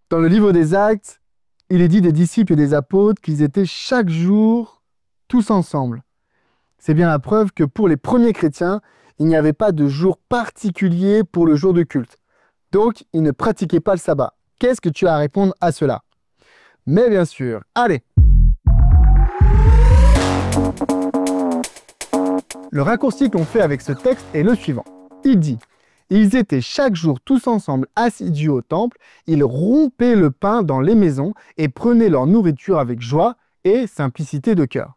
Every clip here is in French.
Dans le livre des Actes, il est dit des disciples et des apôtres qu'ils étaient chaque jour tous ensemble. C'est bien la preuve que pour les premiers chrétiens, il n'y avait pas de jour particulier pour le jour de culte. Donc, ils ne pratiquaient pas le sabbat. Qu'est-ce que tu as à répondre à cela? Mais bien sûr, allez! Le raccourci qu'on fait avec ce texte est le suivant. Il dit « Ils étaient chaque jour tous ensemble assidus au temple, ils rompaient le pain dans les maisons et prenaient leur nourriture avec joie et simplicité de cœur. »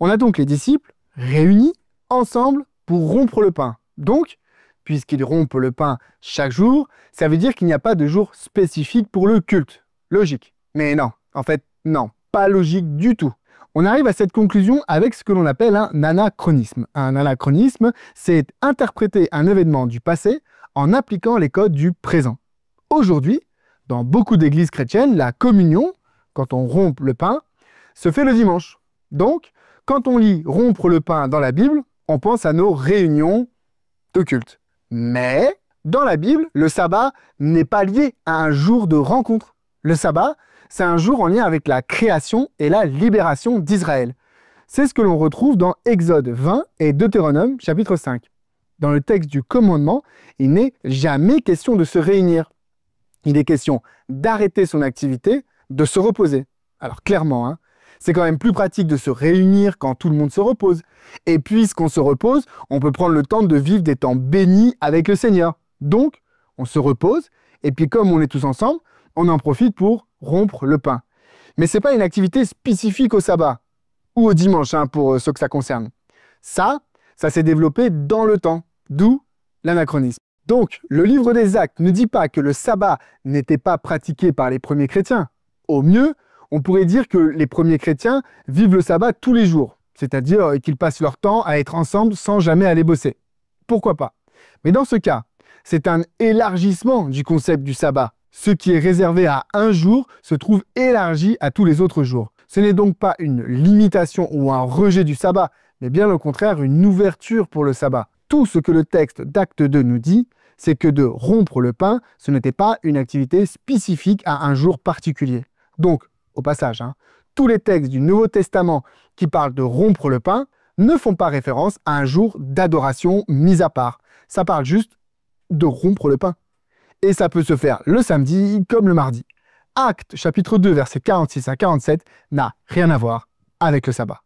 On a donc les disciples réunis ensemble pour rompre le pain. Donc, puisqu'ils rompent le pain chaque jour, ça veut dire qu'il n'y a pas de jour spécifique pour le culte. Logique. Mais non, en fait, non, pas logique du tout. On arrive à cette conclusion avec ce que l'on appelle un anachronisme. Un anachronisme, c'est interpréter un événement du passé en appliquant les codes du présent. Aujourd'hui, dans beaucoup d'églises chrétiennes, la communion, quand on rompt le pain, se fait le dimanche. Donc, quand on lit rompre le pain dans la Bible, on pense à nos réunions de culte. Mais, dans la Bible, le sabbat n'est pas lié à un jour de rencontre. Le sabbat, c'est un jour en lien avec la création et la libération d'Israël. C'est ce que l'on retrouve dans Exode 20 et Deutéronome chapitre 5. Dans le texte du commandement, il n'est jamais question de se réunir. Il est question d'arrêter son activité, de se reposer. Alors clairement, c'est quand même plus pratique de se réunir quand tout le monde se repose. Et puisqu'on se repose, on peut prendre le temps de vivre des temps bénis avec le Seigneur. Donc, on se repose, et puis comme on est tous ensemble, on en profite pour rompre le pain. Mais ce n'est pas une activité spécifique au sabbat, ou au dimanche, pour ceux que ça concerne. Ça s'est développé dans le temps, d'où l'anachronisme. Donc, le livre des Actes ne dit pas que le sabbat n'était pas pratiqué par les premiers chrétiens. Au mieux, on pourrait dire que les premiers chrétiens vivent le sabbat tous les jours, c'est-à-dire qu'ils passent leur temps à être ensemble sans jamais aller bosser. Pourquoi pas? Mais dans ce cas, c'est un élargissement du concept du sabbat. Ce qui est réservé à un jour se trouve élargi à tous les autres jours. Ce n'est donc pas une limitation ou un rejet du sabbat, mais bien au contraire une ouverture pour le sabbat. Tout ce que le texte d'Acte 2 nous dit, c'est que de rompre le pain, ce n'était pas une activité spécifique à un jour particulier. Donc, au passage, tous les textes du Nouveau Testament qui parlent de rompre le pain ne font pas référence à un jour d'adoration mis à part. Ça parle juste de rompre le pain. Et ça peut se faire le samedi comme le mardi. Actes chapitre 2, versets 46 à 47 n'a rien à voir avec le sabbat.